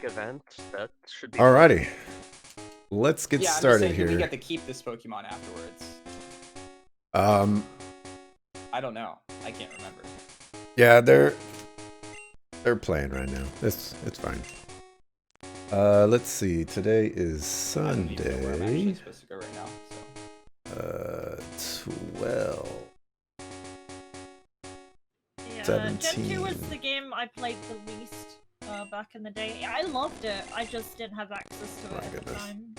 event. That should be Alrighty. Let's get Yeah, I'm just started saying, do we here. get to keep this Pokemon afterwards? I don't know. I can't remember. Yeah, they're playing right now. It's fine. Let's see. Today is I don't even know where I'm actually Sunday. supposed to go right now. So. 12. Yeah, 17. Gen 2 was the game I played the least back in the day. I loved it, I just didn't have access to it at the time.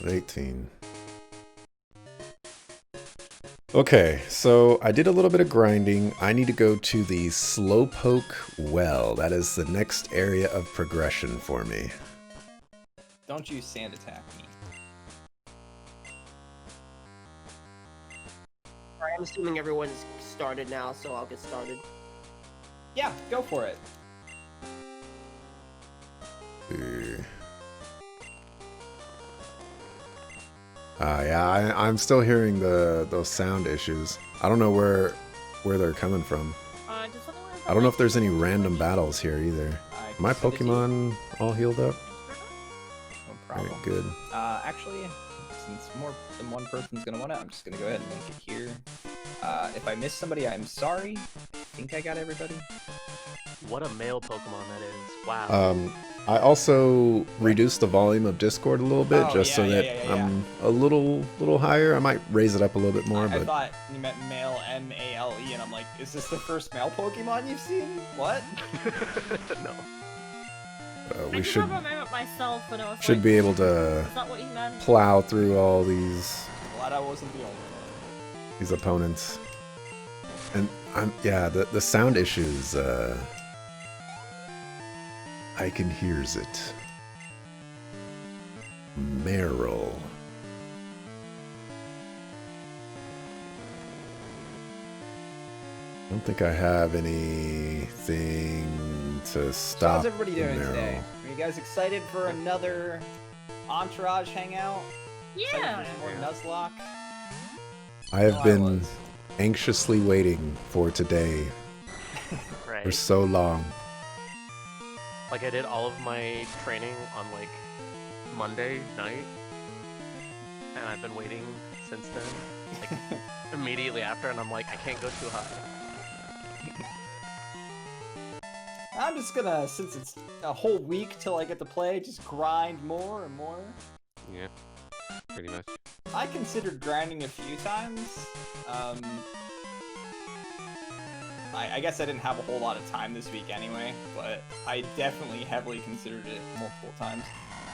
18. Okay, so I did a little bit of grinding. I need to go to the Slowpoke Well. That is the next area of progression for me. Don't you sand attack me. Alright, I'm assuming everyone's started now, so I'll get started. Yeah, go for it. Yeah, I'm still hearing those sound issues. I don't know where they're coming from. I don't know if there's any random battles here either. My Pokemon all healed up? No problem. Alright, good. Actually, since more than one person's gonna want it, I'm just gonna go ahead and make it here. If I missed somebody, I'm sorry. I think I got everybody. What a male Pokemon that is. Wow. I also reduced the volume of Discord a little bit, just so that yeah. I'm a little higher. I might raise it up a little bit more, I but thought you meant male, M-A-L-E, and I'm like, is this the first male Pokemon you've seen? What? No. we I should have a moment myself when I was should like, be able to is that what you meant? plow through all these Glad I wasn't the only one. these opponents. And the sound issues. I can hears it. Meryl. I don't think I have anything to stop. How's everybody doing Meryl. today? Are you guys excited for another Entourage hangout? Yeah. Excited for some more Nuzlocke? I have I been was. anxiously waiting for today Right. for so long. Like I did all of my training on like Monday night, and I've been waiting since then. Like immediately after, and I'm like, I can't go too high. I'm just gonna, since it's a whole week till I get to play, just grind more and more. Yeah, pretty much. I considered grinding a few times. I guess I didn't have a whole lot of time this week anyway, but I definitely heavily considered it multiple times.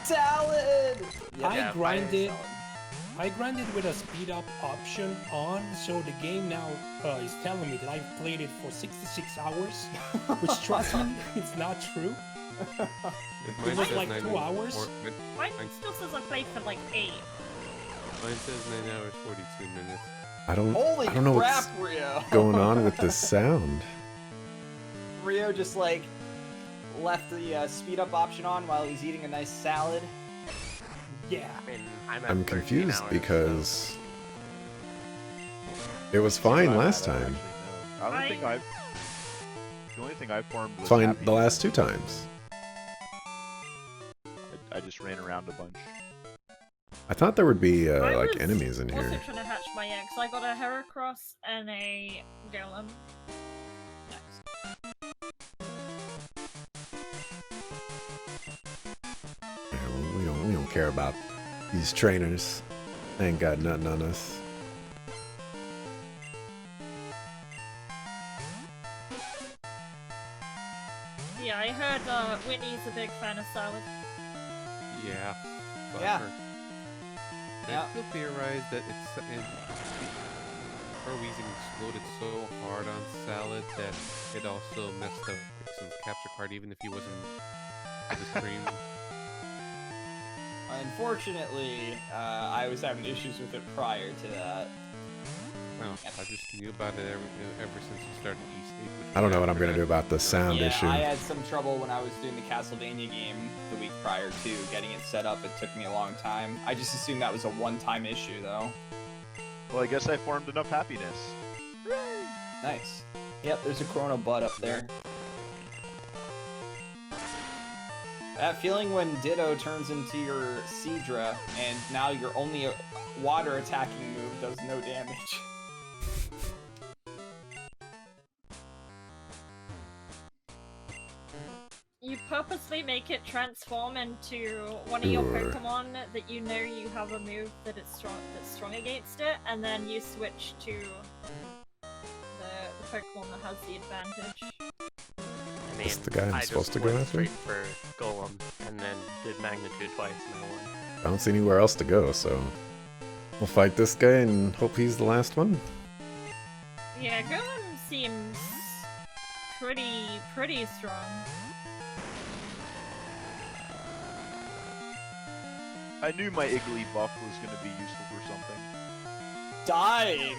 Salad! I grinded. salad. I grinded with a speed up option on, so the game now is telling me that I've played it for 66 hours, which trust me, it's not true. It was says like 2 hours. Mine still says I played for like 8. Mine says 9 hours 42 minutes. I don't Holy know crap, what's Rio! going on with this sound. Rio just like left the speed up option on while he's eating a nice salad. Yeah. I mean, I'm at I'm 13 confused hours, because it was fine last time. I don't think I've. The only thing I formed was Fine happy. the last 2 times. I just ran around a bunch. I thought there would be I like was enemies in also here. trying to hatch my eggs. I got a Heracross and a Golem. Next. Yeah, well, we don't care about these trainers. They ain't got nothing on us. Yeah, I heard Winnie's a big fan of salad. Yeah. But Yeah. I still theorize that her wheezing exploded so hard on Salad that it also messed up Dixon's capture card, even if he wasn't on the screen. Unfortunately, I was having issues with it prior to that. Well, I just knew about it ever since you started E-State. I don't know what I'm gonna do about the sound Yeah, issue. I had some trouble when I was doing the Castlevania game the week prior to getting it set up. It took me a long time. I just assumed that was a one-time issue, though. Well, I guess I formed enough happiness. Nice. Yep, there's a Chrono Bud up there. That feeling when Ditto turns into your Seadra, and now your only water attacking move does no damage. You purposely make it transform into one of your Sure. Pokemon that you know you have a move that's strong against it, and then you switch to the Pokemon that has the advantage. I mean, That's the guy I'm I supposed just to go went after? straight for Golem, and then did Magnitude twice, and I won. I don't see anywhere else to go, so we'll fight this guy and hope he's the last one. Yeah, Golem seems pretty strong. I knew my Iggly buff was going to be useful for something. Dying?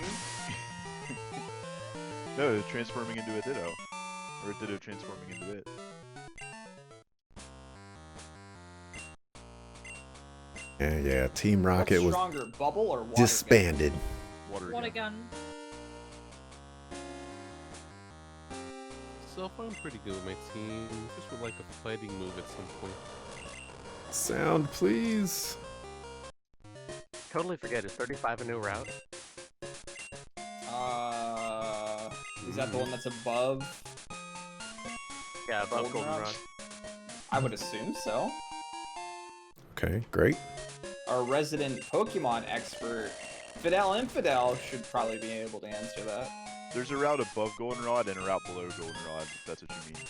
No, transforming into a Ditto. Or a Ditto transforming into it. Yeah, Team Rocket What's was stronger, bubble or water? disbanded. Water Water gun. gun. So far, I'm pretty good with my team. Just would like a fighting move at some point. Sound, please. Totally forget, is 35 a new route? Is that the one that's above? Yeah, above Goldenrod? Goldenrod. I would assume so. Okay, great. Our resident Pokemon expert, Fidel Infidel, should probably be able to answer that. There's a route above Goldenrod and a route below Goldenrod, if that's what you mean.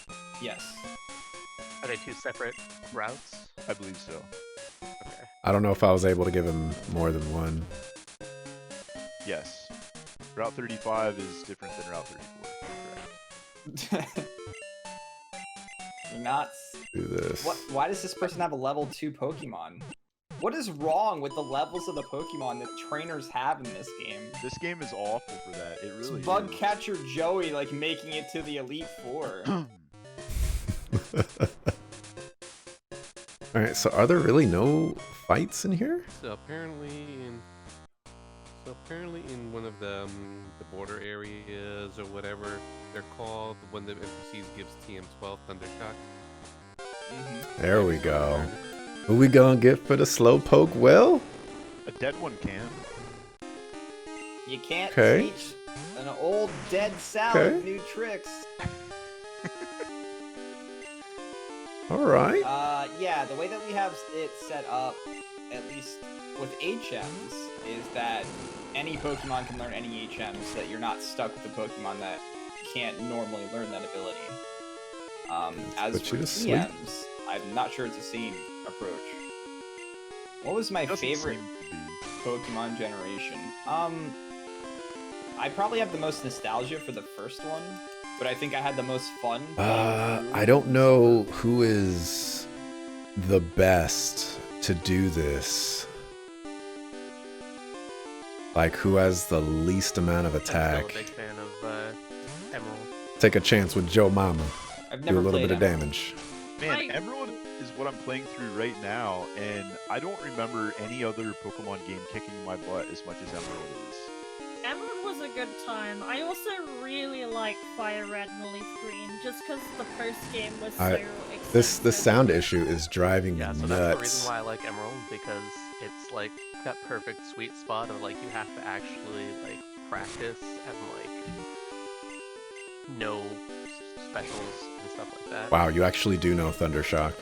Yes. Are they two separate routes? I believe so. Okay. I don't know if I was able to give him more than one. Yes. Route 35 is different than Route 34. Correct. You're not. Do this. What? Why does this person have a level 2 Pokemon? What is wrong with the levels of the Pokemon that trainers have in this game? This game is awful for that. It It's really Bug is. Catcher Joey like making it to the Elite Four. Alright, so are there really no fights in here? So apparently in one of the border areas or whatever they're called, when the NPCs gives TM12 Thundershock. There we go. Who we gonna get for the Slowpoke? Well, A dead one can. You can't Okay. teach an old dead salad Okay. new tricks. alright. Yeah, the way that we have it set up, at least with HMs, is that any Pokemon can learn any HMs, that you're not stuck with a Pokemon that can't normally learn that ability. As Put for you to sleep. TMs, I'm not sure it's the same approach. What was my Doesn't favorite seem to be. Pokemon generation? I probably have the most nostalgia for the first one, but I think I had the most fun. playing through. I don't know who is the best to do this. Like, who has the least amount of I'm attack? still a big fan of Emerald. Take a chance with Joe Mama. I've Do never a little played bit of Emerald. damage. Man, I- Emerald is what I'm playing through right now, and I don't remember any other Pokemon game kicking my butt as much as Emerald is. Emerald was a good time. I also really like Fire Red and Leaf Green, just because the first game was so expensive. This sound issue is driving me Yeah, so that's the reason nuts. why I like Emerald, because it's like that perfect sweet spot of like you have to actually like practice and like know specials and stuff like that. Wow, you actually do know Thundershock.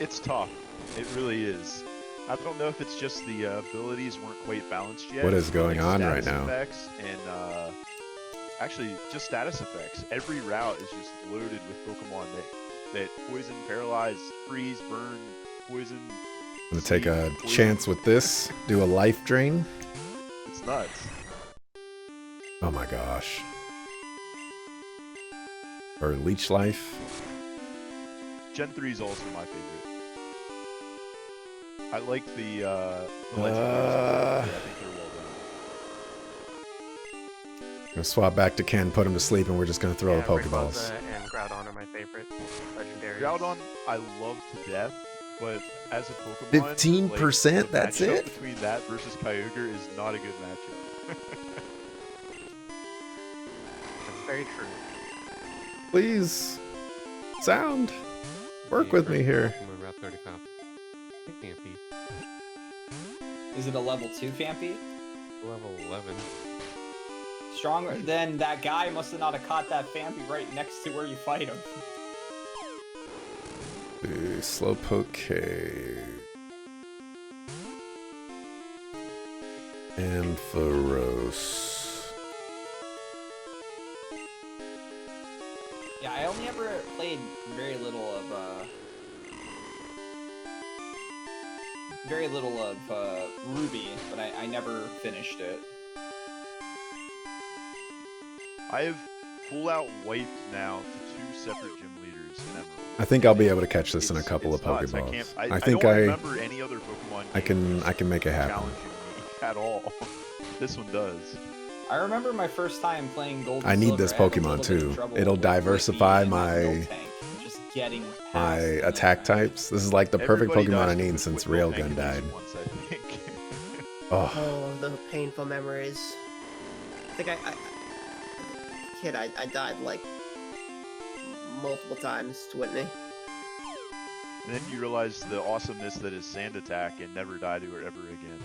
It's tough. It really is. I don't know if it's just the abilities weren't quite balanced yet. What is going like on status right now? Effects and actually just status effects. Every route is just loaded with Pokemon that poison, paralyze, freeze, burn, poison. I'm gonna take a sleep, poison. chance with this. Do a life drain. It's nuts. Oh my gosh. Or leech life. Gen 3 is also my favorite. I like the legendaries. I think they're well done. Gonna swap back to Ken, put him to sleep, and we're just gonna throw Yeah, the Pokeballs. Rayquaza and Groudon are my favorite legendaries. Groudon, I love to death, but as a Pokemon, 15%, the that's matchup it? between that versus Kyogre is not a good matchup. That's very true. Please, sound, work with me here. Pokemon Route 35. Campy. Is it a level 2 Fampy? Level 11. Stronger? Then that guy must have not have caught that Fampy right next to where you fight him. Slowpoke K. Ampharos. Yeah, I only ever played very little of Ruby, but I never finished it. I have full out wiped now to 2 separate gym leaders in Emerald. I think I'll be able to catch this in a couple of nuts. Pokeballs. I think don't remember any other Pokemon I can make it happen. challenging me at all. This one does. I remember my first time playing Gold. I and need Silver, this I had a Pokemon little bit of too. trouble It'll with diversify Blippi and that my Miltank, just getting past my the attack Miltank. types. This is like the perfect Everybody Pokemon I dies need with since Miltank Railgun at died. least once, I think. Oh, Oh, the painful memories. I think I died like multiple times to Whitney. And then you realize the awesomeness that is Sand Attack and never die to her ever again.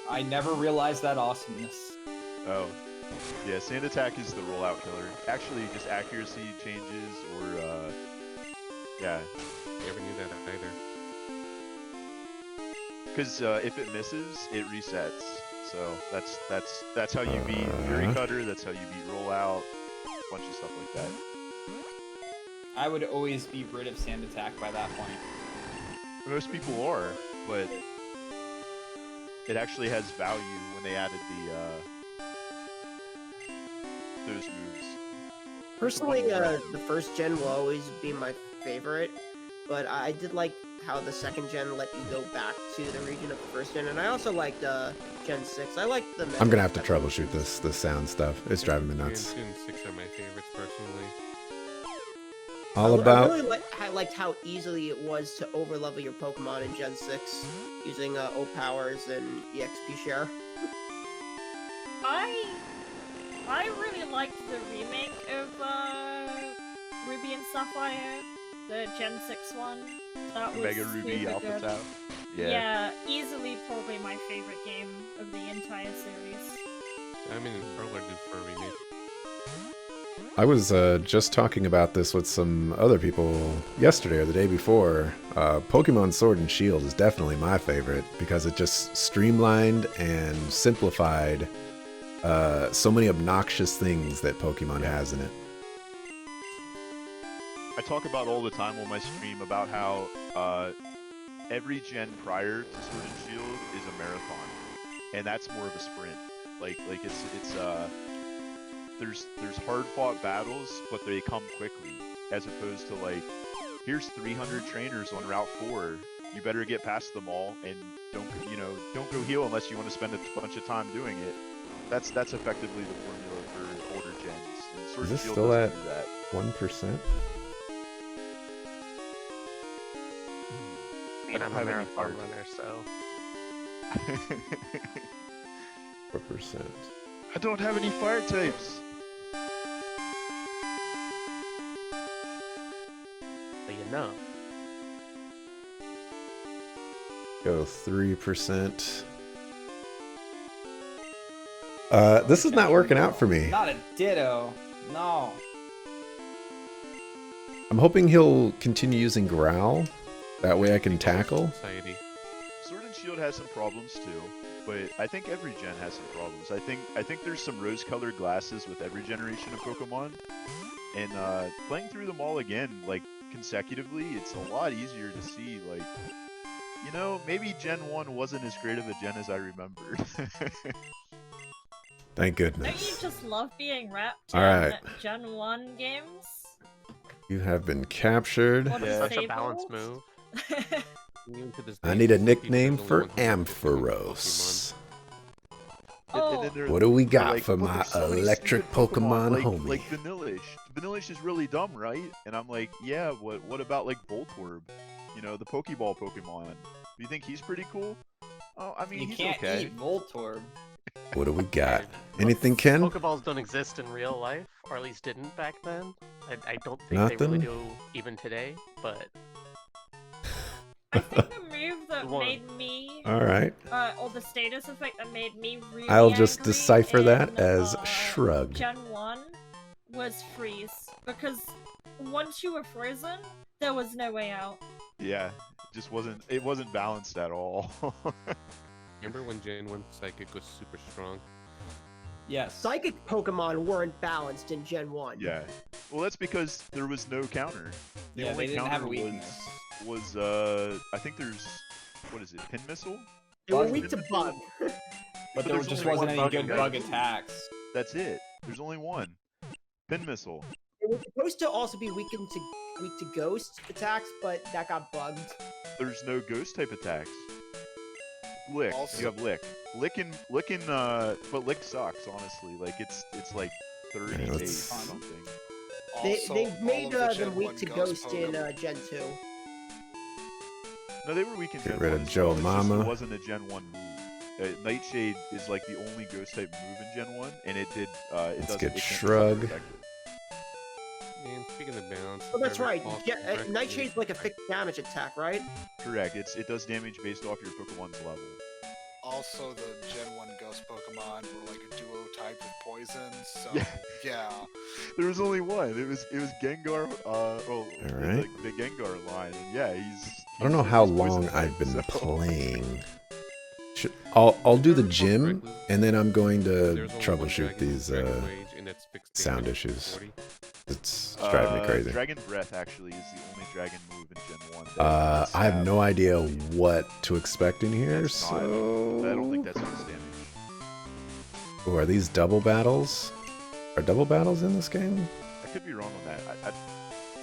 I never realized that awesomeness. Oh. Yeah, Sand Attack is the rollout killer. Actually, just accuracy changes or, yeah. Never knew that either. Because if it misses, it resets. So that's how you beat Fury Cutter, that's how you beat Rollout, a bunch of stuff like that. I would always be rid of Sand Attack by that point. Most people are, but it actually has value when they added those moves. Personally, the first gen will always be my favorite, but I did like how the second gen let you go back to the region of the first gen, and I also liked Gen 6. I like the. I'm gonna have to troubleshoot this sound stuff. It's driving me nuts. Gen 6 are my favorites personally. All I about. really liked how easily it was to overlevel your Pokemon in Gen 6 using O powers and EXP share. I really liked the remake of Ruby and Sapphire, the Gen 6 one. That was Mega Ruby super Alpha good. Tau. Yeah, easily probably my favorite game of the entire series. I mean, Pearl are due for a remake. I was just talking about this with some other people yesterday or the day before. Pokemon Sword and Shield is definitely my favorite because it just streamlined and simplified so many obnoxious things that Pokemon has in it. I talk about all the time on my stream about how every gen prior to Sword and Shield is a marathon, and that's more of a sprint. Like it's there's hard fought battles, but they come quickly, as opposed to like, here's 300 trainers on Route 4. You better get past them all, and don't go heal unless you want to spend a bunch of time doing it. That's effectively the formula for older gens. And Sword Is and this Shield still doesn't at do that. 1%? And I'm a have any marathon cards. runner, so 4%. I don't have any fire types. so you know. Go 3%. This is not working out for me. Not a Ditto. No. I'm hoping he'll continue using Growl. That way I can tackle. Society. Sword and Shield has some problems too, but I think every gen has some problems. I think there's some rose-colored glasses with every generation of Pokemon, and playing through them all again, like consecutively, it's a lot easier to see. Like, maybe Gen 1 wasn't as great of a gen as I remembered. Thank Don't you goodness. just love being wrapped All in right. Gen 1 games? You have been captured. Or Yeah. Such a disabled? balanced move. Even to this I day, need a most people nickname only for 151 Ampharos. Oh. then they're- What do we they're got like, for "But my there's so many electric stupid Pokemon homie?" like Vanillish. Vanillish is really dumb, right? And I'm like, yeah. What about like Voltorb? The Pokeball Pokemon. Do you think he's pretty cool? Oh, I mean, You he's can't okay. eat Voltorb. What do we got? Anything, Ken? Pokeballs don't exist in real life, or at least didn't back then. I don't think they really Nothing? do even today, but... I think the move that One. made me, All right. or the status effect that made me really I'll just angry decipher that in, as shrug. Gen 1 was freeze, because once you were frozen, there was no way out. Yeah, it wasn't balanced at all. Remember when Gen 1 Psychic was super strong? Yes. Psychic Pokemon weren't balanced in Gen 1. Yeah. Well, that's because there was no counter. The Yeah, only they didn't counter have a weakness. was I think there's, what is it, Pin Missile? They were Bug. weak to bug. But there there's just only wasn't one any bug good in bug Gen attacks. That's it. There's only one. Pin Missile. They were supposed to also be weak to ghost attacks, but that got bugged. There's no ghost type attacks. Lick. Also- You have Lick. But Lick sucks, honestly. Like, it's like 30 Yeah, days let's- or something. They Also, made all of the them Gen weak 1 to Ghost ghost in Pokemon- Gen 2. No, they were weak in Get Gen rid 1 of as Joe well. It's just Mama. It wasn't a Gen 1 move. Nightshade is like the only ghost type move in Gen 1, and it did. Let's get it can't Shrug. protect it. And speaking of balance, Oh, that's if I right. recall Yeah, correctly- Nightshade's like a fixed damage attack, right? Correct. It does damage based off your Pokemon's level. Also, the Gen 1 Ghost Pokemon were like a duo type with poison, so Yeah. yeah. There was only one. It was Gengar. Alright. The Gengar line. And yeah, I don't know how he's long poison I've type, been so- playing. I'll do the gym, and then I'm going to There's only one troubleshoot Dragon- these Dragon Rage, and it's fixed sound damage issues. 40. It's driving me crazy. Dragon Breath actually is the only dragon move in Gen 1. that I have stab. no idea what to expect in here, It's not. so... I don't think that's fixed damage. Oh, are these double battles? Are double battles in this game? I could be wrong on that.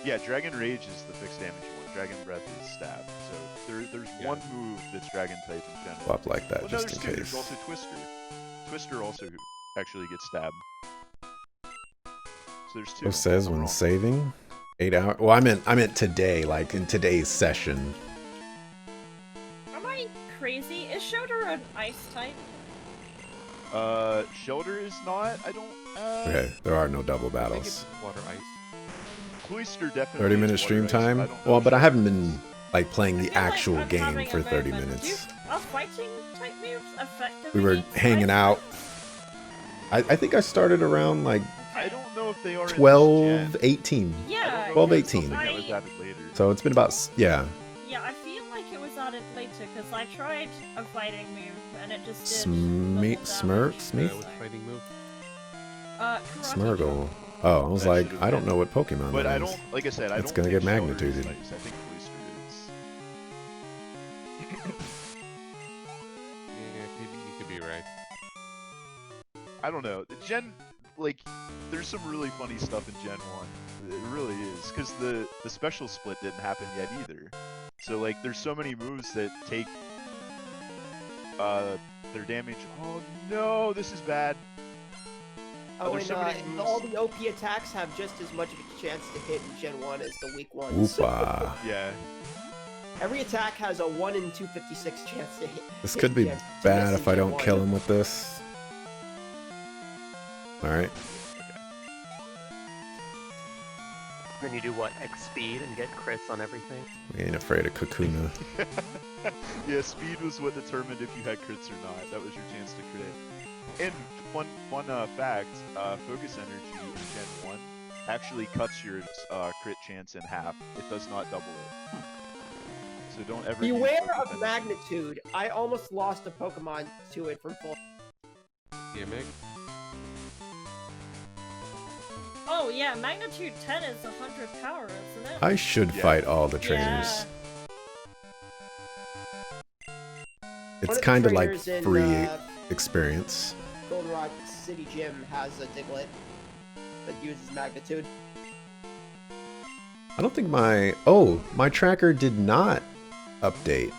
Yeah, Dragon Rage is the fixed damage one. Dragon Breath is stab. So there's Yeah. one move that's Dragon type in Gen 1. Swap like that, Well, no, just there's in two. There's case. also Twister. Twister also actually gets stabbed. So there's two. What says I'm when wrong. saving? 8 hours? Well, I meant today, like in today's session. Am I crazy? Is Showder an ice type? Shelter is not. I don't. Okay, there are no double I think battles. it's water ice. Cloister definitely. 30-minute is stream water ice. time? I don't know Well, if but I Shelter haven't is. been like playing I the feel like actual I'm game having for a 30 moment. minutes. Are fighting type moves effective? We were against hanging ice out. types? I think I started around like I don't know if they are. in this 12, gen. 18. Yeah. 12, 'cause it's 18. something that was added later. So it's been about, yeah. Yeah, I feel like it was added later because I tried a fighting move and it just did. Smurf? What fighting move? Karate Smurgle. Oh, I was That like, should've I don't been- know what Pokemon But that I is. don't. Like I said, I It's don't. gonna think get Shelter is magnituded. ice. I think Cloister is. Yeah, you could be right. I don't know. Gen, like, there's some really funny stuff in Gen 1. It really is, because the special split didn't happen yet either. So like, there's so many moves that take their damage. Oh no, this is bad. Oh, there's and so many moves. all the OP attacks have just as much of a chance to hit in Gen 1 as the weak ones. Oopa. Yeah. Every attack has a 1 in 256 chance to hit. This hit could be to miss bad in if I Gen don't 1. kill him with this. Alright. Then you do what? X speed and get crits on everything? We ain't afraid of Kakuna. Yeah, speed was what determined if you had crits or not. That was your chance to crit. And fun fact, Focus Energy in Gen 1 actually cuts your crit chance in half. It does not double it. So don't ever use Beware Focus of Energy. Magnitude. I almost lost a Pokemon to it from full. Yeah, Meg? Oh yeah, magnitude 10 is 100 power, isn't it? I should Yeah. fight all the Yeah. trainers. One It's of the kind of like trainers in, free experience. Goldenrod City Gym has a Diglett that uses Magnitude. I don't think my... Oh, my tracker did not update.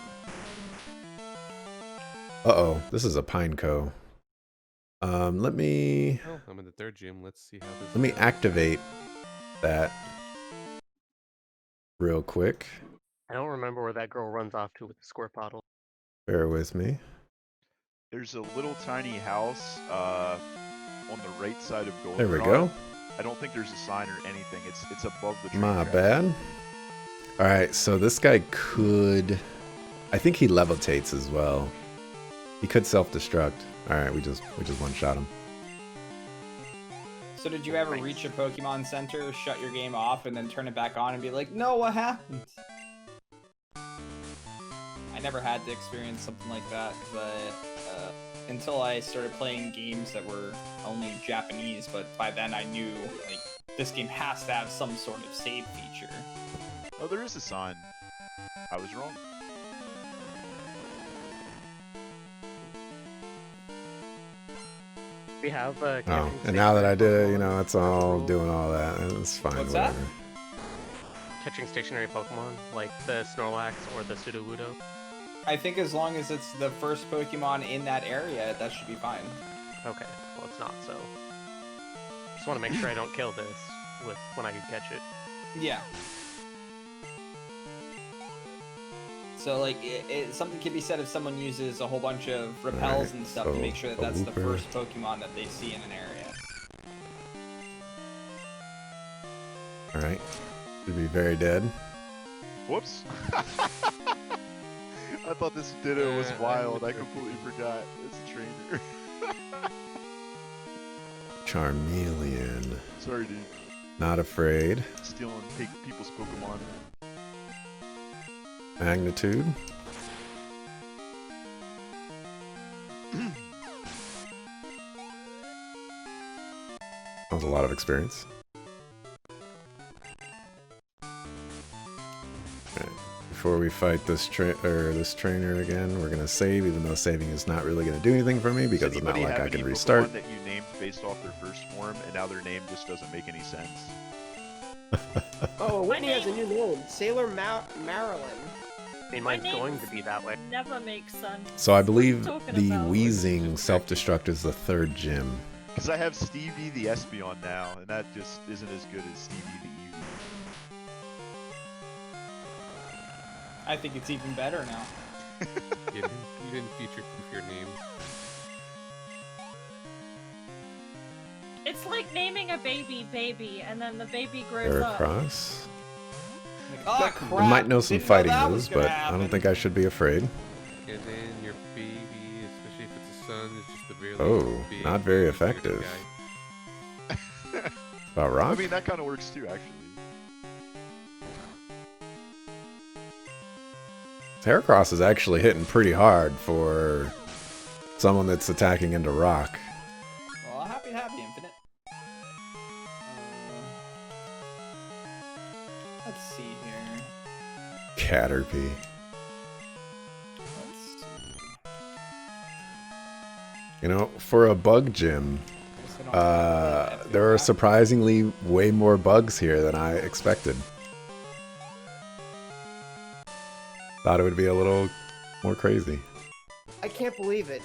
Uh-oh, this is a Pineco. Let me... Oh, I'm in the third gym. Let's see how this Let me goes. activate that real quick. I don't remember where that girl runs off to with the squirt bottle. Bear with me. There's a little tiny house on the right side of Goldenrod. There we go. I don't think there's a sign or anything. It's above the train My tracks. bad. Alright, so this guy could... I think he levitates as well. He could self-destruct. Alright, we just one-shot him. So did you ever reach a Pokemon Center, shut your game off, and then turn it back on and be like, no, what happened? I never had to experience something like that, because until I started playing games that were only Japanese, but by then I knew, like, this game has to have some sort of save feature. Oh, there is a sign. I was wrong. We have Oh, and now that I did it, you know, it's all doing all that. It's fine, What's that? whatever. catching stationary Pokemon, like the Snorlax or the Sudowoodo. I think as long as it's the first Pokemon in that area, that should be fine. Okay, well it's not, so... Just want to make sure I don't kill this when I can catch it. Yeah. So, like, something can be said if someone uses a whole bunch of repels and stuff to make sure that that's the first Pokemon that they see in an area. Alright. Should be very dead. Whoops. I thought this Ditto was wild. I completely forgot. It's a trainer. Charmeleon. Sorry, dude. Not afraid. Stealing people's Pokemon. Magnitude. That was a lot of experience. Alright. Before we fight this trainer again, we're gonna save, even though saving is not really gonna do anything for me because it's not like I can restart. Pokemon that you named based off their first form, and now their name just doesn't make any sense. Oh, Whitney has a new name. Sailor Marilyn. I mean, mine's going to be that way. Never makes sense. So I believe Talking the about- wheezing self-destruct is the third gym. Because I have Stevie the Espeon now, and that just isn't as good as Stevie the Eevee. I think it's even better now. You didn't future-proof your name. It's like naming a baby, and then the baby grows up. Heracross. Like, oh, crap. I might know some Didn't know fighting that was moves, gonna but I happen. don't think I should be afraid. And then your baby, especially if it's a son, is just a really Oh, big, not very bearded effective. guy. About I rock? mean, that kind of works too, actually. Heracross is actually hitting pretty hard for someone that's attacking into rock. Well, happy Infinite. Let's see here. Caterpie. Let's see. You know, for a bug gym, Guess I don't have to there are back. surprisingly way more bugs here than I expected. Thought it would be a little more crazy. I can't believe it.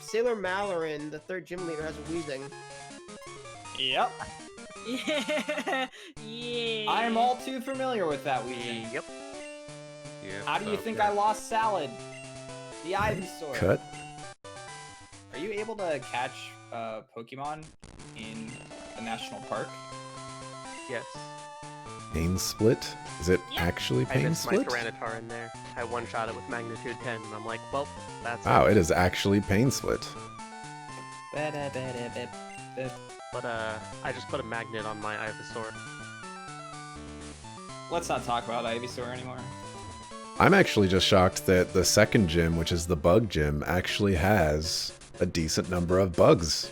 Sailor Marilyn, the third gym leader, has a wheezing. Yep. Yeah. Yeah. I'm all too familiar with that weaving. Yep. Yeah, How do you about think that. I lost Salad? The Ivysaur. Cut. Are you able to catch Pokemon in the national park? Yes. Pain Split? Is it Yeah. actually I Pain missed my Split? Tyranitar in there. I one-shot it with Magnitude 10, and I'm like, well, that's Wow, it. it is actually Pain Split. But, I just put a magnet on my Ivysaur. Let's not talk about Ivysaur anymore. I'm actually just shocked that the second gym, which is the bug gym, actually has a decent number of bugs.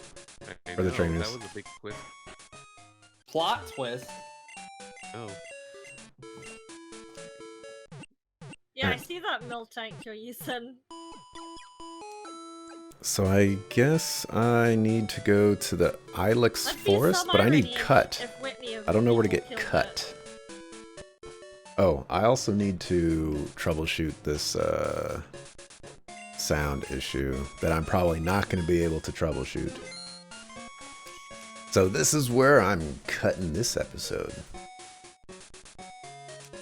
I for the know, trainers. That was a big twist. Plot twist. Oh. Yeah, I see that Miltank you're using. So I guess I need to go to the Ilex That'd be Forest, some but I need irony if- cut. if Whitney of I don't know where to people get killed cut. it. Oh, I also need to troubleshoot this sound issue that I'm probably not going to be able to troubleshoot. So this is where I'm cutting this episode.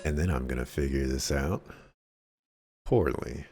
And then I'm going to figure this out poorly.